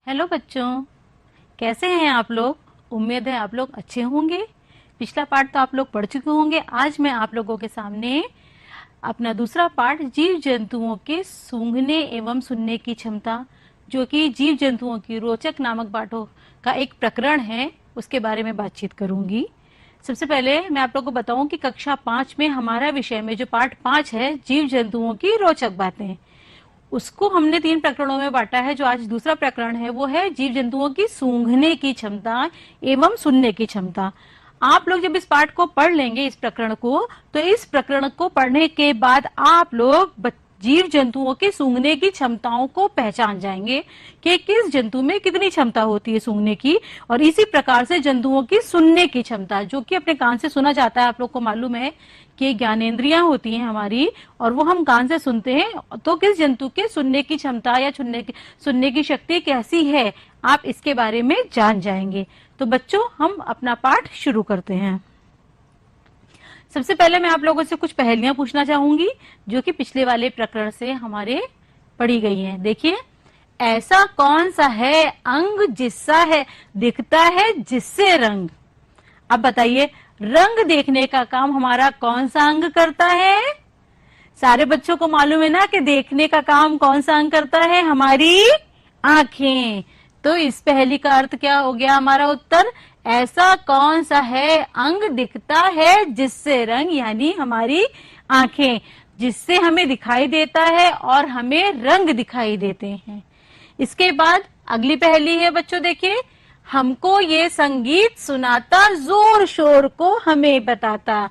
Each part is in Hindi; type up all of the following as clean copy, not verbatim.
हेलो बच्चों, कैसे हैं आप लोग। उम्मीद है आप लोग अच्छे होंगे। पिछला पार्ट तो आप लोग पढ़ चुके होंगे। आज मैं आप लोगों के सामने अपना दूसरा पार्ट जीव जंतुओं के सूंघने एवं सुनने की क्षमता, जो कि जीव जंतुओं की रोचक नामक पाठों का एक प्रकरण है, उसके बारे में बातचीत करूंगी। सबसे पहले मैं आप लोगों को बताऊं कि कक्षा 5 में हमारा विषय में जो पार्ट 5 है, जीव जंतुओं की रोचक बातें, उसको हमने 3 प्रकरणों में बांटा है। जो आज दूसरा प्रकरण है वो है जीव जंतुओं की सूंघने की क्षमता एवं सुनने की क्षमता। आप लोग जब इस पाठ को पढ़ लेंगे, इस प्रकरण को, तो इस प्रकरण को पढ़ने के बाद आप लोग जीव जंतुओं के सूंघने की क्षमताओं को पहचान जाएंगे कि किस जंतु में कितनी क्षमता होती है सूंघने की। और इसी प्रकार से जंतुओं की सुनने की क्षमता, जो कि अपने कान से सुना जाता है। आप लोग को मालूम है कि ज्ञानेंद्रियां होती हैं हमारी, और वो हम कान से सुनते हैं। तो किस जंतु के सुनने की क्षमता या सुनने की शक्ति कैसी है, आप इसके बारे में जान जाएंगे। तो बच्चों, हम अपना पाठ शुरू करते हैं। सबसे पहले मैं आप लोगों से कुछ पहेलियां पूछना चाहूंगी, जो कि पिछले वाले प्रकरण से हमारे पढ़ी गई हैं। देखिए, ऐसा कौन सा है अंग जिससा है दिखता है जिससे रंग। अब बताइए, रंग देखने का काम हमारा कौन सा अंग करता है। सारे बच्चों को मालूम है ना कि देखने का काम कौन सा अंग करता है, हमारी आंखें। तो इस पहेली का अर्थ क्या हो गया, हमारा उत्तर, ऐसा कौन सा है अंग दिखता है जिससे रंग, यानी हमारी आंखें, जिससे हमें दिखाई देता है और हमें रंग दिखाई देते हैं। इसके बाद अगली पहेली है बच्चों, देखिए, हमको ये संगीत सुनाता जोर शोर को हमें बताता।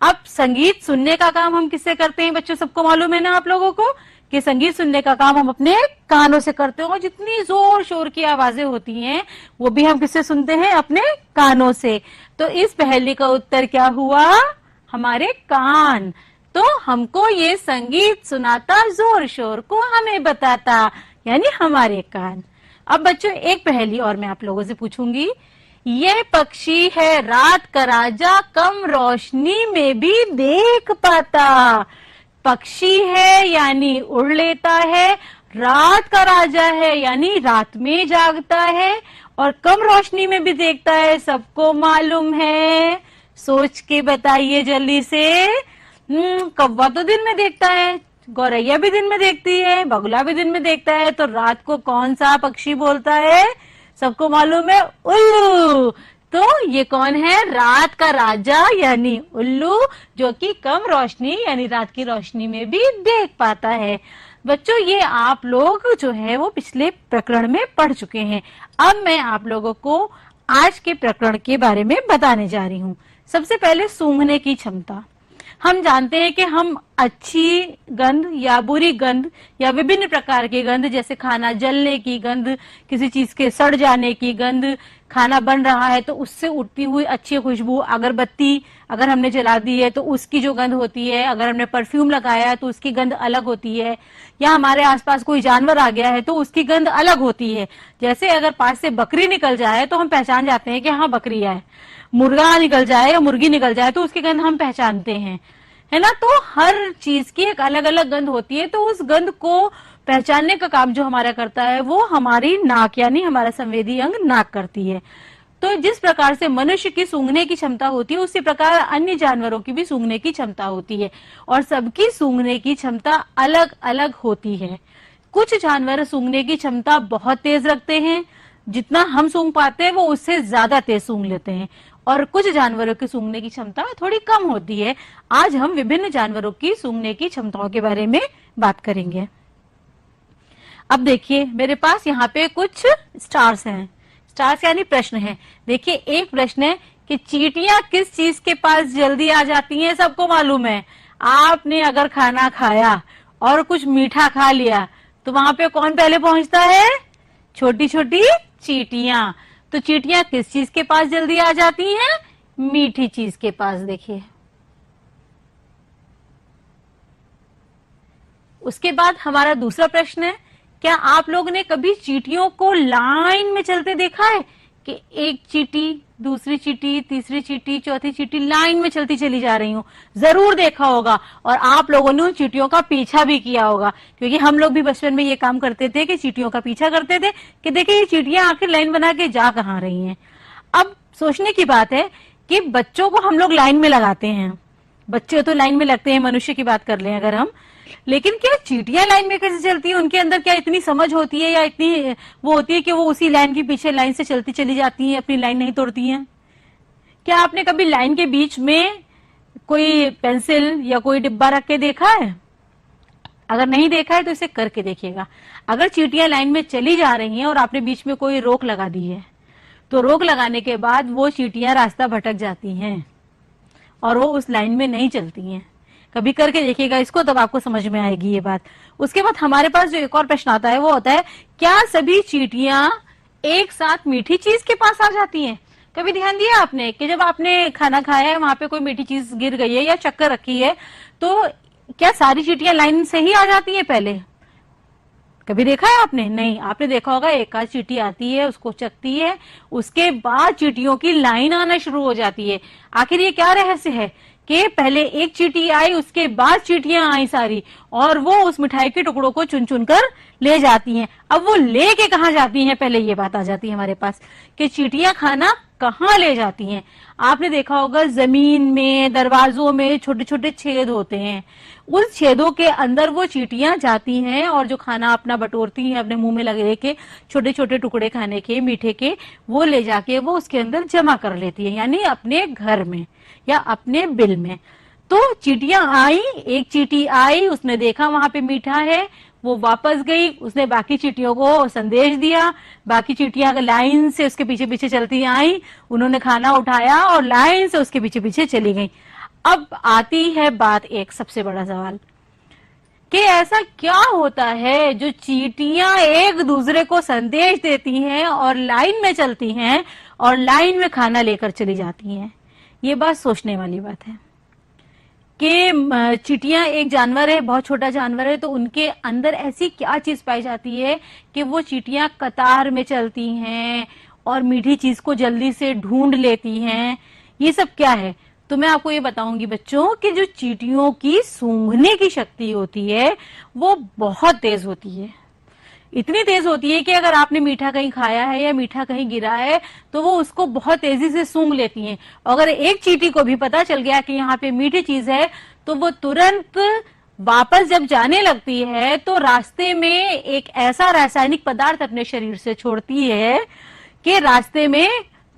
अब संगीत सुनने का काम हम किससे करते हैं बच्चों, सबको मालूम है ना आप लोगों को कि संगीत सुनने का काम हम अपने कानों से करते हैं। और जितनी जोर शोर की आवाजें होती हैं वो भी हम किससे सुनते हैं, अपने कानों से। तो इस पहेली का उत्तर क्या हुआ, हमारे कान। तो हमको ये संगीत सुनाता जोर शोर को हमें बताता, यानी हमारे कान। अब बच्चों, एक पहेली और मैं आप लोगों से पूछूंगी। ये पक्षी है रात का राजा, कम रोशनी में भी देख पाता। पक्षी है यानी उड़ लेता है, रात का राजा है यानी रात में जागता है, और कम रोशनी में भी देखता है, सबको मालूम है। सोच के बताइए जल्दी से। कौवा तो दिन में देखता है, गौरैया भी दिन में देखती है, बगुला भी दिन में देखता है, तो रात को कौन सा पक्षी बोलता है, सबको मालूम है, उल्लू। तो ये कौन है, रात का राजा यानी उल्लू, जो कि कम रोशनी यानी रात की रोशनी में भी देख पाता है। बच्चों, ये आप लोग जो है वो पिछले प्रकरण में पढ़ चुके हैं। अब मैं आप लोगों को आज के प्रकरण के बारे में बताने जा रही हूँ। सबसे पहले सूंघने की क्षमता। हम जानते हैं कि हम अच्छी गंध या बुरी गंध या विभिन्न प्रकार की गंध, जैसे खाना जलने की गंध, किसी चीज के सड़ जाने की गंध, खाना बन रहा है तो उससे उठती हुई अच्छी खुशबू, अगरबत्ती अगर हमने जला दी है तो उसकी जो गंध होती है, अगर हमने परफ्यूम लगाया है तो उसकी गंध अलग होती है, या हमारे आसपास कोई जानवर आ गया है तो उसकी गंध अलग होती है। जैसे अगर पास से बकरी निकल जाए तो हम पहचान जाते हैं कि हाँ बकरी है, मुर्गा निकल जाए या मुर्गी निकल जाए तो उसकी गंध हम पहचानते हैं, है ना। तो हर चीज की एक अलग अलग गंध होती है, तो उस गंध को पहचानने का काम जो हमारा करता है वो हमारी नाक यानी हमारा संवेदी अंग नाक करती है। तो जिस प्रकार से मनुष्य की सूंघने की क्षमता होती है, उसी प्रकार अन्य जानवरों की भी सूंघने की क्षमता होती है, और सबकी सूंघने की क्षमता अलग अलग होती है। कुछ जानवर सूंघने की क्षमता बहुत तेज रखते हैं, जितना हम सूंघ पाते हैं वो उससे ज्यादा तेज सूंघ लेते हैं, और कुछ जानवरों की सूंघने की क्षमता थोड़ी कम होती है। आज हम विभिन्न जानवरों की सूंघने की क्षमताओं के बारे में बात करेंगे। अब देखिए, मेरे पास यहाँ पे कुछ स्टार्स हैं। स्टार्स यानी प्रश्न है। देखिए, एक प्रश्न है कि चींटियां किस चीज के पास जल्दी आ जाती हैं, सबको मालूम है। आपने अगर खाना खाया और कुछ मीठा खा लिया तो वहां पे कौन पहले पहुंचता है, छोटी छोटी चींटियां। तो चींटियां किस चीज के पास जल्दी आ जाती हैं, मीठी चीज के पास। देखिए, उसके बाद हमारा दूसरा प्रश्न है, क्या आप लोगों ने कभी चींटियों को लाइन में चलते देखा है कि एक चींटी, दूसरी चींटी, तीसरी चींटी, चौथी चींटी लाइन में चलती चली जा रही हूँ। जरूर देखा होगा और आप लोगों ने उन चींटियों का पीछा भी किया होगा, क्योंकि हम लोग भी बचपन में ये काम करते थे कि चींटियों का पीछा करते थे कि देखिए ये चींटियां आखिर लाइन बना के जा कहाँ रही हैं। अब सोचने की बात है कि बच्चों को हम लोग लाइन में लगाते हैं, बच्चे तो लाइन में लगते हैं, मनुष्य की बात कर लें अगर हम, लेकिन क्या चींटियां लाइन में कैसे चलती है? उनके अंदर क्या इतनी समझ होती है या इतनी वो होती है कि वो उसी लाइन के पीछे लाइन से चलती चली जाती हैं, अपनी लाइन नहीं तोड़ती हैं? क्या आपने कभी लाइन के बीच में कोई पेंसिल या कोई डिब्बा रख के देखा है? अगर नहीं देखा है तो इसे करके देखिएगा। अगर चींटियां लाइन में चली जा रही हैं और आपने बीच में कोई रोक लगा दी है, तो रोक लगाने के बाद वो चींटियां रास्ता भटक जाती हैं और वो उस लाइन में नहीं चलती हैं। कभी करके देखिएगा इसको, तब आपको समझ में आएगी ये बात। उसके बाद हमारे पास जो एक और प्रश्न आता है वो होता है, क्या सभी चींटियां एक साथ मीठी चीज के पास आ जाती हैं? कभी ध्यान दिया आपने कि जब आपने खाना खाया है, वहां पे कोई मीठी चीज गिर गई है या चक्कर रखी है, तो क्या सारी चींटियां लाइन से ही आ जाती हैं पहले? कभी देखा है आपने? नहीं। आपने देखा होगा एक आध चींटी आती है, उसको चखती है, उसके बाद चींटियों की लाइन आना शुरू हो जाती है। आखिर ये क्या रहस्य है कि पहले एक चींटी आई, उसके बाद चींटियां आई सारी, और वो उस मिठाई के टुकड़ों को चुन चुन कर ले जाती हैं। अब वो लेके कहाँ जाती हैं, पहले ये बात आ जाती है हमारे पास कि चींटियां खाना कहाँ ले जाती हैं। आपने देखा होगा जमीन में, दरवाजों में छोटे छोटे छेद होते हैं, उस छेदों के अंदर वो चींटियां जाती हैं और जो खाना अपना बटोरती हैं अपने मुंह में लगे के, छोटे छोटे टुकड़े खाने के, मीठे के, वो ले जाके वो उसके अंदर जमा कर लेती है, यानी अपने घर में या अपने बिल में। तो चींटियां आई, एक चींटी आई, उसने देखा वहां पे मीठा है, वो वापस गई, उसने बाकी चींटियों को संदेश दिया, बाकी चींटियां लाइन से उसके पीछे पीछे चलती आई, उन्होंने खाना उठाया और लाइन से उसके पीछे पीछे चली गई। अब आती है बात, एक सबसे बड़ा सवाल कि ऐसा क्या होता है जो चींटियां एक दूसरे को संदेश देती हैं और लाइन में चलती हैं और लाइन में खाना लेकर चली जाती हैं? ये बात सोचने वाली बात है कि चींटियां एक जानवर है, बहुत छोटा जानवर है, तो उनके अंदर ऐसी क्या चीज पाई जाती है कि वो चींटियां कतार में चलती हैं और मीठी चीज को जल्दी से ढूंढ लेती हैं। ये सब क्या है? तो मैं आपको ये बताऊंगी बच्चों कि जो चींटियों की सूंघने की शक्ति होती है वो बहुत तेज होती है। इतनी तेज होती है कि अगर आपने मीठा कहीं खाया है या मीठा कहीं गिरा है तो वो उसको बहुत तेजी से सूंघ लेती हैं। अगर एक चींटी को भी पता चल गया कि यहाँ पे मीठी चीज है तो वो तुरंत वापस जब जाने लगती है तो रास्ते में एक ऐसा रासायनिक पदार्थ अपने शरीर से छोड़ती है कि रास्ते में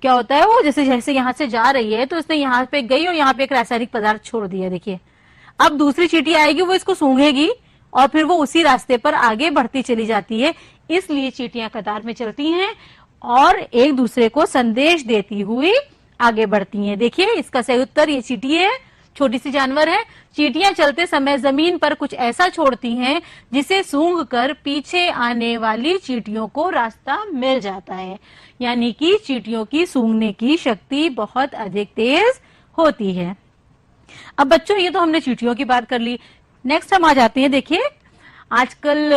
क्या होता है, वो जैसे जैसे यहाँ से जा रही है तो उसने यहाँ पे गई और यहाँ पे एक रासायनिक पदार्थ छोड़ दिया। देखिए अब दूसरी चींटी आएगी, वो इसको सूंघेगी और फिर वो उसी रास्ते पर आगे बढ़ती चली जाती है। इसलिए चींटियां कतार में चलती हैं और एक दूसरे को संदेश देती हुई आगे बढ़ती हैं। देखिए इसका सही उत्तर ये चींटी है, छोटी सी जानवर है। चींटियां चलते समय जमीन पर कुछ ऐसा छोड़ती हैं जिसे सूंघ कर पीछे आने वाली चींटियों को रास्ता मिल जाता है, यानी कि चींटियों की सूंघने की शक्ति बहुत अधिक तेज होती है। अब बच्चों ये तो हमने चींटियों की बात कर ली। नेक्स्ट हम आ जाते हैं, देखिए आजकल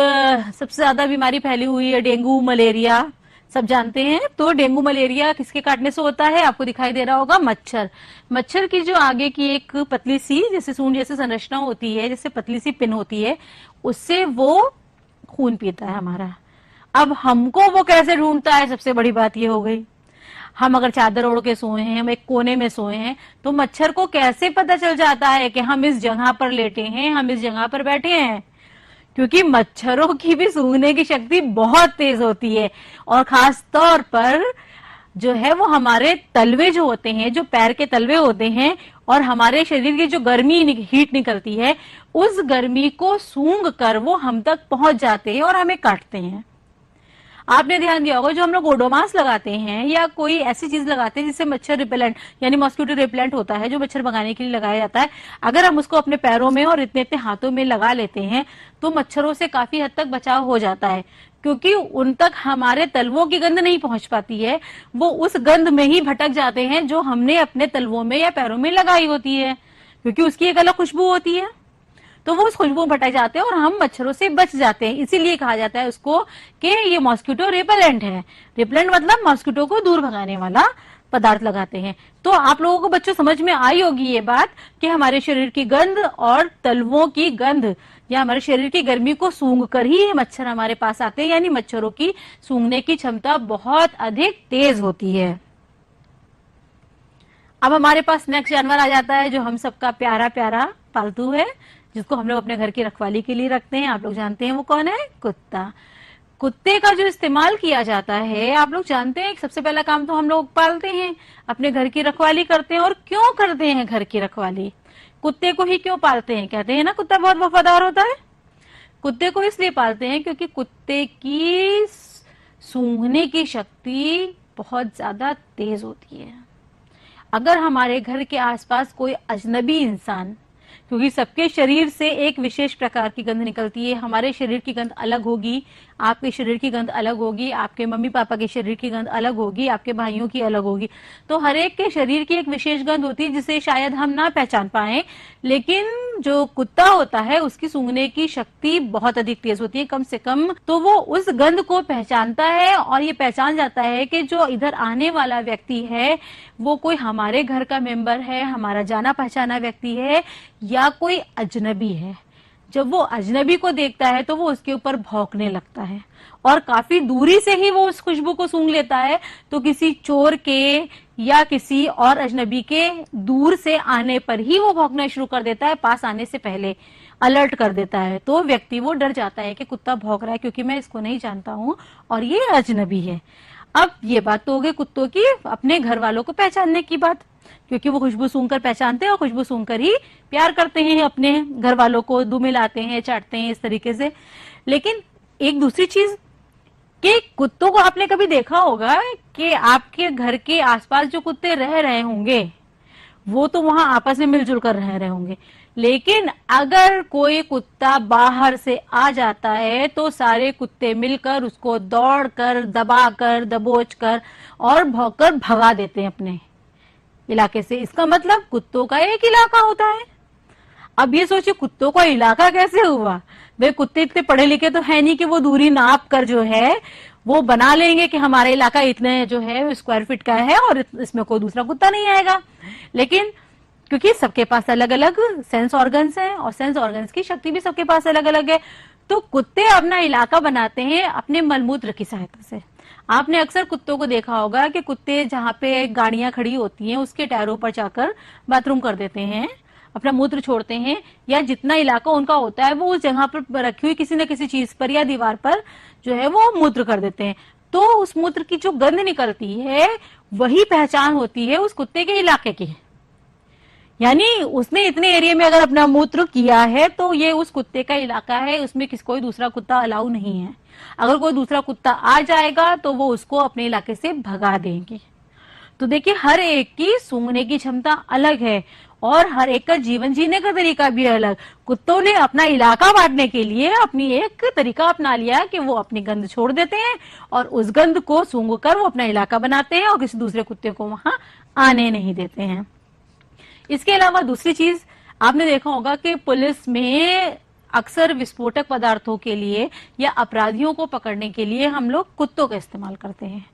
सबसे ज्यादा बीमारी फैली हुई है डेंगू मलेरिया, सब जानते हैं। तो डेंगू मलेरिया किसके काटने से होता है? आपको दिखाई दे रहा होगा मच्छर। मच्छर की जो आगे की एक पतली सी जैसे सूंड जैसे संरचना होती है, जैसे पतली सी पिन होती है, उससे वो खून पीता है हमारा। अब हमको वो कैसे ढूंढता है? सबसे बड़ी बात ये हो गई, हम अगर चादर ओढ़ के सोए हैं, हम एक कोने में सोए हैं, तो मच्छर को कैसे पता चल जाता है कि हम इस जगह पर लेटे हैं, हम इस जगह पर बैठे हैं? क्योंकि मच्छरों की भी सूंघने की शक्ति बहुत तेज होती है और खास तौर पर जो है वो हमारे तलवे जो होते हैं, जो पैर के तलवे होते हैं और हमारे शरीर की जो गर्मी हीट निकलती है, उस गर्मी को सूंघ कर वो हम तक पहुंच जाते हैं और हमें काटते हैं। आपने ध्यान दिया होगा जो हम लोग ओडोमास लगाते हैं या कोई ऐसी चीज लगाते हैं जिससे मच्छर रिपेलेंट यानी मॉस्किटो रिपेलेंट होता है, जो मच्छर भगाने के लिए लगाया जाता है, अगर हम उसको अपने पैरों में और इतने इतने हाथों में लगा लेते हैं तो मच्छरों से काफी हद तक बचाव हो जाता है, क्योंकि उन तक हमारे तलवों की गंध नहीं पहुंच पाती है, वो उस गंध में ही भटक जाते हैं जो हमने अपने तलवों में या पैरों में लगाई होती है, क्योंकि उसकी एक अलग खुशबू होती है। तो वो उस खुशबू में फटाए जाते हैं और हम मच्छरों से बच जाते हैं। इसीलिए कहा जाता है उसको कि ये मॉस्किटो रिपेलेंट है। रिपेलेंट मतलब मॉस्किटो को दूर भगाने वाला पदार्थ लगाते हैं। तो आप लोगों को बच्चों समझ में आई होगी ये बात कि हमारे शरीर की गंध और तलवों की गंध या हमारे शरीर की गर्मी को सूंघ कर ही ये मच्छर हमारे पास आते हैं, यानी मच्छरों की सूंघने की क्षमता बहुत अधिक तेज होती है। अब हमारे पास नेक्स्ट जानवर आ जाता है जो हम सबका प्यारा प्यारा पालतू है, जिसको हम लोग अपने घर की रखवाली के लिए रखते हैं। आप लोग जानते हैं वो कौन है? कुत्ता। कुत्ते का जो इस्तेमाल किया जाता है, आप लोग जानते हैं सबसे पहला काम तो हम लोग पालते हैं, अपने घर की रखवाली करते हैं। और क्यों करते हैं घर की रखवाली? कुत्ते को ही क्यों पालते हैं? कहते हैं ना कुत्ता बहुत वफादार होता है। कुत्ते को इसलिए पालते हैं क्योंकि कुत्ते की सूंघने की शक्ति बहुत ज्यादा तेज होती है। अगर हमारे घर के आसपास कोई अजनबी इंसान, क्योंकि सबके शरीर से एक विशेष प्रकार की गंध निकलती है, हमारे शरीर की गंध अलग होगी, आपके शरीर की गंध अलग होगी, आपके मम्मी पापा के शरीर की गंध अलग होगी, आपके भाइयों की अलग होगी। तो हर एक के शरीर की एक विशेष गंध होती है जिसे शायद हम ना पहचान पाए, लेकिन जो कुत्ता होता है उसकी सूंघने की शक्ति बहुत अधिक तेज होती है। कम से कम तो वो उस गंध को पहचानता है और ये पहचान जाता है कि जो इधर आने वाला व्यक्ति है वो कोई हमारे घर का मेंबर है, हमारा जाना पहचाना व्यक्ति है या कोई अजनबी है। जब वो अजनबी को देखता है तो वो उसके ऊपर भौंकने लगता है और काफी दूरी से ही वो उस खुशबू को सूंघ लेता है। तो किसी चोर के या किसी और अजनबी के दूर से आने पर ही वो भौंकना शुरू कर देता है, पास आने से पहले अलर्ट कर देता है। तो व्यक्ति वो डर जाता है कि कुत्ता भौंक रहा है क्योंकि मैं इसको नहीं जानता हूं और ये अजनबी है। अब ये बात तो हो गई कुत्तों की अपने घर वालों को पहचानने की बात, क्योंकि वो खुशबू सूंघकर पहचानते हैं और खुशबू सूंघकर ही प्यार करते हैं, अपने घर वालों को दुम मिलाते हैं, चाटते हैं इस तरीके से। लेकिन एक दूसरी चीज कि कुत्तों को आपने कभी देखा होगा कि आपके घर के आसपास जो कुत्ते रह रहे होंगे वो तो वहां आपस में मिलजुल कर रह रहे होंगे, लेकिन अगर कोई कुत्ता बाहर से आ जाता है तो सारे कुत्ते मिलकर उसको दौड़कर, दबाकर, दबोचकर और भौंककर भगा देते हैं अपने इलाके से। इसका मतलब कुत्तों का एक इलाका होता है। अब ये सोचिए कुत्तों का इलाका कैसे हुआ? वे कुत्ते इतने पढ़े लिखे तो है नहीं कि वो दूरी नाप कर जो है वो बना लेंगे कि हमारा इलाका इतने जो है स्क्वायर फीट का है और इसमें कोई दूसरा कुत्ता नहीं आएगा। लेकिन क्योंकि सबके पास अलग अलग सेंस ऑर्गन्स हैं और सेंस ऑर्गन्स की शक्ति भी सबके पास अलग अलग है, तो कुत्ते अपना इलाका बनाते हैं अपने मलमूत्र की सहायता से। आपने अक्सर कुत्तों को देखा होगा कि कुत्ते जहां पे गाड़ियां खड़ी होती हैं उसके टायरों पर जाकर बाथरूम कर देते हैं, अपना मूत्र छोड़ते हैं, या जितना इलाका उनका होता है वो उस जगह पर रखी हुई किसी न किसी चीज पर या दीवार पर जो है वो मूत्र कर देते हैं। तो उस मूत्र की जो गंध निकलती है वही पहचान होती है उस कुत्ते के इलाके की। यानी उसने इतने एरिया में अगर अपना मूत्र किया है तो ये उस कुत्ते का इलाका है, उसमें कोई दूसरा कुत्ता अलाउ नहीं है। अगर कोई दूसरा कुत्ता आ जाएगा तो वो उसको अपने इलाके से भगा देंगे। तो देखिए हर एक की सूंघने की क्षमता अलग है और हर एक का जीवन जीने का तरीका भी अलग। कुत्तों ने अपना इलाका बांटने के लिए अपनी एक तरीका अपना लिया कि वो अपनी गंध छोड़ देते हैं और उस गंध को सूंघकर वो अपना इलाका बनाते हैं और किसी दूसरे कुत्ते को वहां आने नहीं देते हैं। इसके अलावा दूसरी चीज आपने देखा होगा कि पुलिस में अक्सर विस्फोटक पदार्थों के लिए या अपराधियों को पकड़ने के लिए हम लोग कुत्तों का इस्तेमाल करते हैं।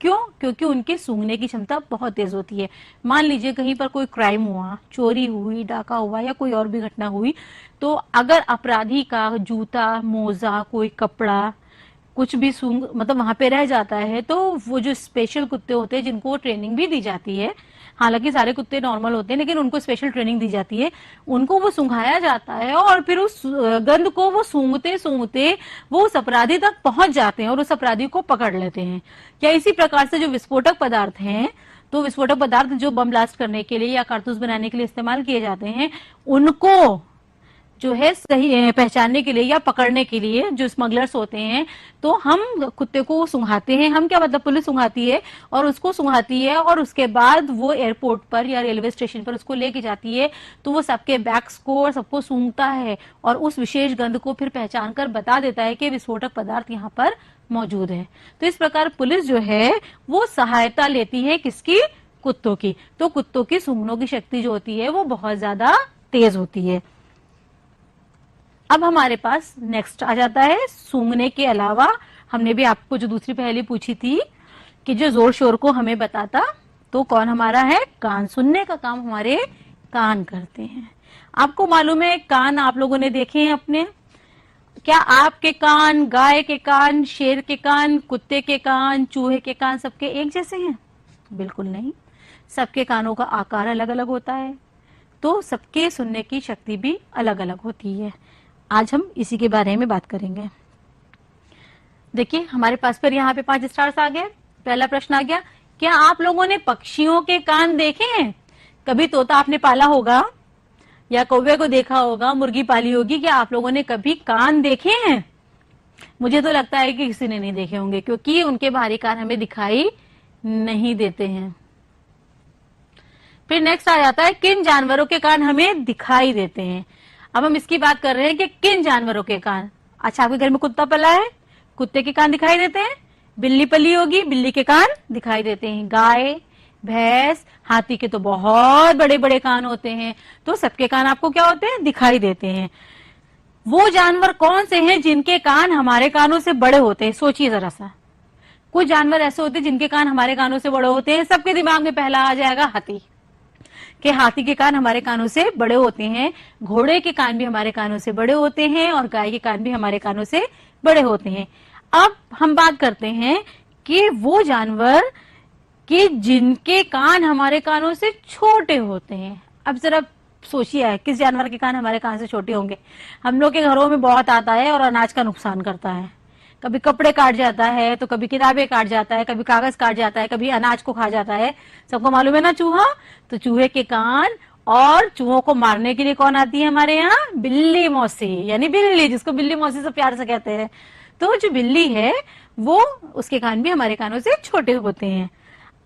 क्यों? क्योंकि उनके सूंघने की क्षमता बहुत तेज होती है। मान लीजिए कहीं पर कोई क्राइम हुआ, चोरी हुई, डाका हुआ या कोई और भी घटना हुई, तो अगर अपराधी का जूता, मोजा, कोई कपड़ा कुछ भी सूंघ मतलब वहां पे रह जाता है, तो वो जो स्पेशल कुत्ते होते हैं जिनको ट्रेनिंग भी दी जाती है, हालांकि सारे कुत्ते नॉर्मल होते हैं लेकिन उनको स्पेशल ट्रेनिंग दी जाती है, उनको वो सूंघाया जाता है और फिर उस गंध को वो सूंघते सूंघते वो उस अपराधी तक पहुंच जाते हैं और उस अपराधी को पकड़ लेते हैं। क्या इसी प्रकार से जो विस्फोटक पदार्थ हैं, तो विस्फोटक पदार्थ जो बम ब्लास्ट करने के लिए या कारतूस बनाने के लिए इस्तेमाल किए जाते हैं, उनको जो है सही पहचानने के लिए या पकड़ने के लिए जो स्मगलर्स होते हैं, तो हम कुत्ते को सुंघाते हैं। हम क्या मतलब पुलिस सुंघाती है और उसको सुंघाती है और उसके बाद वो एयरपोर्ट पर या रेलवे स्टेशन पर उसको लेके जाती है, तो वो सबके बैग्स को और सबको सूंघता है और उस विशेष गंध को फिर पहचान कर बता देता है कि विस्फोटक पदार्थ यहाँ पर मौजूद है। तो इस प्रकार पुलिस जो है वो सहायता लेती है किसकी? कुत्तों की। तो कुत्तों की सूंघने की शक्ति जो होती है वो बहुत ज्यादा तेज होती है। अब हमारे पास नेक्स्ट आ जाता है सूंघने के अलावा, हमने भी आपको जो दूसरी पहेली पूछी थी कि जो जोर शोर को हमें बताता, तो कौन हमारा है? कान। सुनने का काम हमारे कान करते हैं। आपको मालूम है कान आप लोगों ने देखे हैं अपने? क्या आपके कान, गाय के कान, शेर के कान, कुत्ते के कान, चूहे के कान सबके एक जैसे हैं? बिल्कुल नहीं। सबके कानों का आकार अलग अलग होता है, तो सबके सुनने की शक्ति भी अलग अलग होती है। आज हम इसी के बारे में बात करेंगे। देखिए हमारे पास पर यहाँ पे 5 स्टार्स आ गए। पहला प्रश्न आ गया, क्या आप लोगों ने पक्षियों के कान देखे हैं? कभी तोता आपने पाला होगा या कौवे को देखा होगा, मुर्गी पाली होगी, क्या आप लोगों ने कभी कान देखे हैं? मुझे तो लगता है कि किसी ने नहीं देखे होंगे, क्योंकि उनके बाहरी कान हमें दिखाई नहीं देते हैं। फिर नेक्स्ट आ जाता है किन जानवरों के कान हमें दिखाई देते हैं। अब हम इसकी बात कर रहे हैं कि किन जानवरों के कान। अच्छा, आपके घर में कुत्ता पला है, कुत्ते के कान दिखाई देते हैं। बिल्ली पली होगी, बिल्ली के कान दिखाई देते हैं। गाय, भैंस, हाथी के तो बहुत बड़े बड़े कान होते हैं, तो सबके कान आपको क्या होते हैं? दिखाई देते हैं। वो जानवर कौन से हैं जिनके कान हमारे कानों से बड़े होते हैं? सोचिए जरा सा। कुछ जानवर ऐसे होते हैं जिनके कान हमारे कानों से बड़े होते हैं। सबके दिमाग में पहला आ जाएगा हाथी, कि हाथी के कान हमारे कानों से बड़े होते हैं। घोड़े के कान भी हमारे कानों से बड़े होते हैं और गाय के कान भी हमारे कानों से बड़े होते हैं। अब हम बात करते हैं कि वो जानवर कि जिनके कान हमारे कानों से छोटे होते हैं। अब जरा सोचिए किस जानवर के कान हमारे कान से छोटे होंगे। हम लोग के घरों में बहुत आता है और अनाज का नुकसान करता है। कभी कपड़े काट जाता है, तो कभी किताबें काट जाता है, कभी कागज काट जाता है, कभी अनाज को खा जाता है। सबको मालूम है ना चूहा? तो चूहे के कान, और चूहों को मारने के लिए कौन आती है हमारे यहाँ? बिल्ली मौसी, यानी बिल्ली, जिसको बिल्ली मौसी से प्यार से कहते हैं। तो जो बिल्ली है वो, उसके कान भी हमारे कानों से छोटे होते हैं।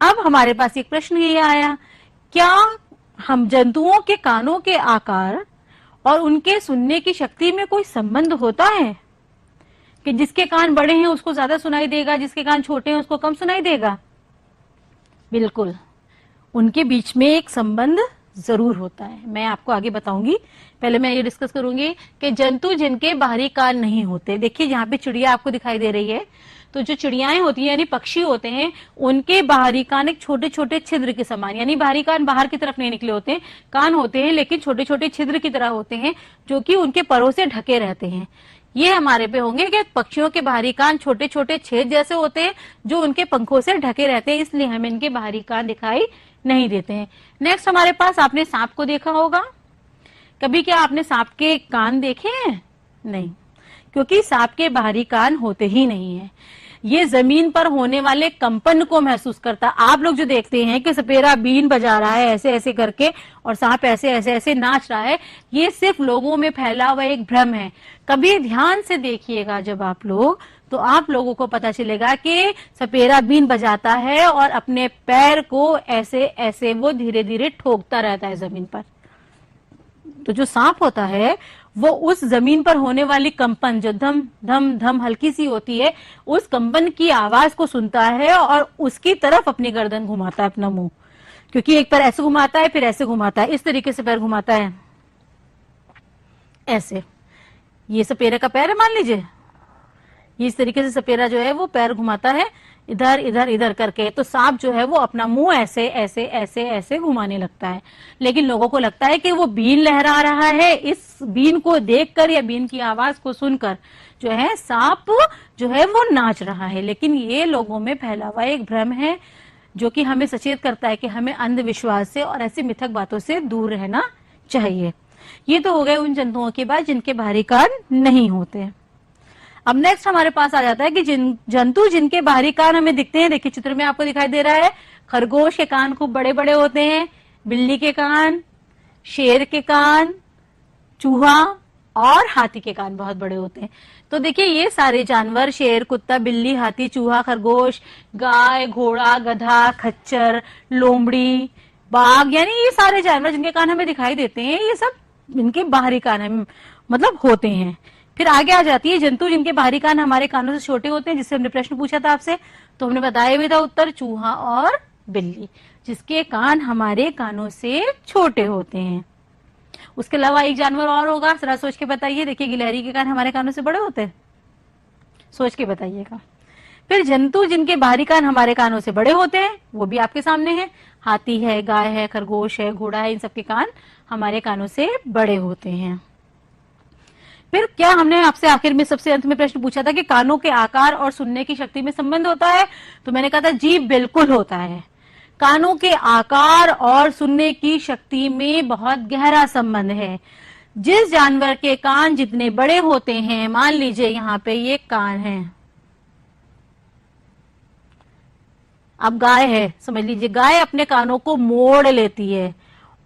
अब हमारे पास एक प्रश्न ये आया, क्या हम जंतुओं के कानों के आकार और उनके सुनने की शक्ति में कोई संबंध होता है? कि जिसके कान बड़े हैं उसको ज्यादा सुनाई देगा, जिसके कान छोटे हैं उसको कम सुनाई देगा? बिल्कुल, उनके बीच में एक संबंध जरूर होता है। मैं आपको आगे बताऊंगी। पहले मैं ये डिस्कस करूंगी कि जंतु जिनके बाहरी कान नहीं होते। देखिए यहाँ पे चिड़िया आपको दिखाई दे रही है, तो जो चिड़ियाएं होती हैं यानी पक्षी होते हैं, उनके बाहरी कान एक छोटे छोटे छिद्र के समान, यानी बाहरी कान बाहर की तरफ नहीं निकले होते हैं, कान होते हैं लेकिन छोटे छोटे छिद्र की तरह होते हैं, जो कि उनके परों से ढके रहते हैं। ये हमारे पे होंगे कि पक्षियों के बाहरी कान छोटे छोटे छेद जैसे होते हैं, जो उनके पंखों से ढके रहते हैं, इसलिए हमें इनके बाहरी कान दिखाई नहीं देते हैं। नेक्स्ट हमारे पास, आपने सांप को देखा होगा। कभी क्या आपने सांप के कान देखे हैं? नहीं, क्योंकि सांप के बाहरी कान होते ही नहीं है। ये जमीन पर होने वाले कंपन को महसूस करता। आप लोग जो देखते हैं कि सपेरा बीन बजा रहा है ऐसे ऐसे करके और सांप ऐसे ऐसे ऐसे नाच रहा है, ये सिर्फ लोगों में फैला हुआ एक भ्रम है। कभी ध्यान से देखिएगा जब आप लोग, तो आप लोगों को पता चलेगा कि सपेरा बीन बजाता है और अपने पैर को ऐसे ऐसे वो धीरे धीरे ठोकता रहता है जमीन पर। तो जो सांप होता है वो उस जमीन पर होने वाली कंपन, जो धम धम धम हल्की सी होती है, उस कंपन की आवाज को सुनता है और उसकी तरफ अपनी गर्दन घुमाता है, अपना मुंह। क्योंकि एक पैर ऐसे घुमाता है, फिर ऐसे घुमाता है, इस तरीके से पैर घुमाता है ऐसे। ये सपेरे का पैर है मान लीजिए, ये इस तरीके से सपेरा जो है वो पैर घुमाता है इधर इधर इधर करके। तो सांप जो है वो अपना मुंह ऐसे ऐसे ऐसे ऐसे घुमाने लगता है, लेकिन लोगों को लगता है कि वो बीन लहरा रहा है। इस बीन को देखकर या बीन की आवाज को सुनकर जो है सांप जो है वो नाच रहा है। लेकिन ये लोगों में फैला हुआ एक भ्रम है, जो कि हमें सचेत करता है कि हमें अंधविश्वास से और ऐसी मिथक बातों से दूर रहना चाहिए। ये तो हो गए उन जंतुओं की बात जिनके बाहरी कान नहीं होते। अब नेक्स्ट हमारे पास आ जाता है कि जंतु जिनके बाहरी कान हमें दिखते हैं। देखिए चित्र में आपको दिखाई दे रहा है, खरगोश के कान खूब बड़े बड़े होते हैं, बिल्ली के कान, शेर के कान, चूहा और हाथी के कान बहुत बड़े होते हैं। तो देखिए ये सारे जानवर, शेर, कुत्ता, बिल्ली, हाथी, चूहा, खरगोश, गाय, घोड़ा, गधा, खच्चर, लोमड़ी, बाघ, यानी ये सारे जानवर जिनके कान हमें दिखाई देते हैं, ये सब इनके बाहरी कान हमें मतलब होते हैं। फिर आगे आ जाती है जंतु जिनके बाहरी कान हमारे कानों से छोटे होते हैं, जिससे हमने प्रश्न पूछा था आपसे, तो हमने बताया भी था उत्तर, चूहा और बिल्ली, जिसके कान हमारे कानों से छोटे होते हैं। उसके अलावा एक जानवर और होगा, जरा सोच के बताइए। देखिए गिलहरी के कान हमारे कानों से बड़े होते हैं, सोच के बताइएगा। फिर जंतु जिनके बाहरी कान हमारे कानों से बड़े होते हैं वो भी आपके सामने है। हाथी है, गाय है, खरगोश है, घोड़ा है, इन सबके कान हमारे कानों से बड़े होते हैं। फिर क्या हमने आपसे आखिर में सबसे अंत में प्रश्न पूछा था कि कानों के आकार और सुनने की शक्ति में संबंध होता है, तो मैंने कहा था जी बिल्कुल होता है। कानों के आकार और सुनने की शक्ति में बहुत गहरा संबंध है। जिस जानवर के कान जितने बड़े होते हैं, मान लीजिए यहाँ पे ये कान है, अब गाय है, समझ लीजिए गाय अपने कानों को मोड़ लेती है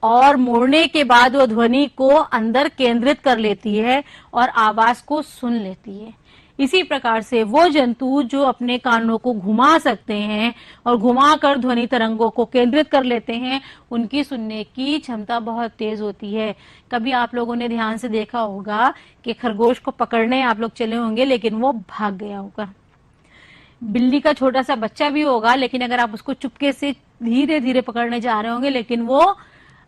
और मोड़ने के बाद वो ध्वनि को अंदर केंद्रित कर लेती है और आवाज को सुन लेती है। इसी प्रकार से वो जंतु जो अपने कानों को घुमा सकते हैं और घुमाकर ध्वनि तरंगों को केंद्रित कर लेते हैं, उनकी सुनने की क्षमता बहुत तेज होती है। कभी आप लोगों ने ध्यान से देखा होगा कि खरगोश को पकड़ने आप लोग चले होंगे लेकिन वो भाग गया होगा। बिल्ली का छोटा सा बच्चा भी होगा, लेकिन अगर आप उसको चुपके से धीरे धीरे पकड़ने जा रहे होंगे लेकिन वो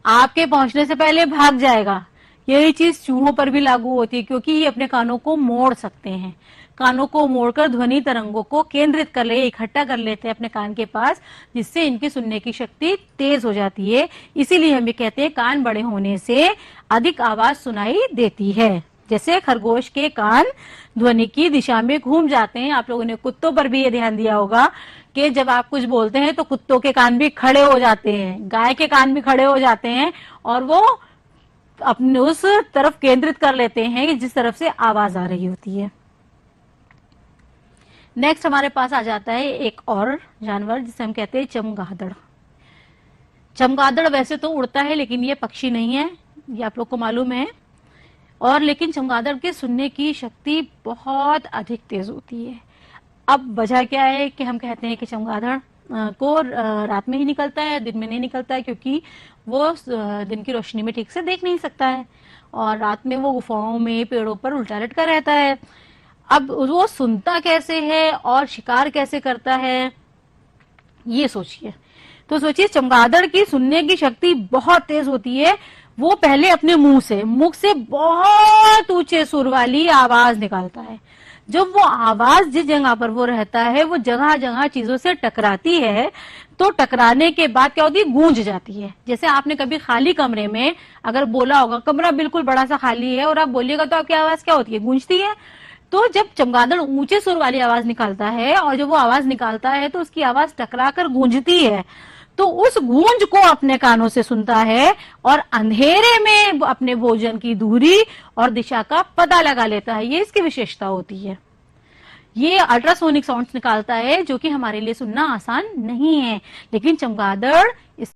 आपके पहुंचने से पहले भाग जाएगा। यही चीज चूहों पर भी लागू होती है, क्योंकि ये अपने कानों को मोड़ सकते हैं। कानों को मोड़कर ध्वनि तरंगों को केंद्रित कर ले, इकट्ठा कर लेते हैं अपने कान के पास, जिससे इनकी सुनने की शक्ति तेज हो जाती है। इसीलिए हम ये कहते हैं कान बड़े होने से अधिक आवाज सुनाई देती है। जैसे खरगोश के कान ध्वनि की दिशा में घूम जाते हैं। आप लोगों ने कुत्तों पर भी ये ध्यान दिया होगा कि जब आप कुछ बोलते हैं तो कुत्तों के कान भी खड़े हो जाते हैं, गाय के कान भी खड़े हो जाते हैं और वो अपने उस तरफ केंद्रित कर लेते हैं कि जिस तरफ से आवाज आ रही होती है। नेक्स्ट हमारे पास आ जाता है एक और जानवर जिसे हम कहते हैं चमगादड़। चमगादड़ वैसे तो उड़ता है लेकिन ये पक्षी नहीं है, ये आप लोग को मालूम है। और लेकिन चमगादड़ के सुनने की शक्ति बहुत अधिक तेज होती है। अब वजह क्या है कि हम कहते हैं कि चमगादड़ को रात में ही निकलता है, दिन में नहीं निकलता है, क्योंकि वो दिन की रोशनी में ठीक से देख नहीं सकता है और रात में वो गुफाओं में, पेड़ों पर उल्टा लटका रहता है। अब वो सुनता कैसे है और शिकार कैसे करता है, ये सोचिए। तो सोचिए चमगादड़ की सुनने की शक्ति बहुत तेज होती है। वो पहले अपने मुंह से बहुत ऊंचे सुर वाली आवाज निकालता है। जब वो आवाज जिस जगह पर वो रहता है वो जगह जगह चीजों से टकराती है, तो टकराने के बाद क्या होती है, गूंज जाती है। जैसे आपने कभी खाली कमरे में अगर बोला होगा, कमरा बिल्कुल बड़ा सा खाली है और आप बोलिएगा तो आपकी आवाज क्या होती है, गूंजती है। तो जब चमगादड़ ऊंचे सुर वाली आवाज निकालता है और जब वो आवाज निकालता है तो उसकी आवाज टकरा कर गूंजती है, तो उस गूंज को अपने कानों से सुनता है और अंधेरे में अपने भोजन की दूरी और दिशा का पता लगा लेता है। ये इसकी विशेषता होती है। ये अल्ट्रासोनिक साउंड्स निकालता है जो कि हमारे लिए सुनना आसान नहीं है, लेकिन चमगादड़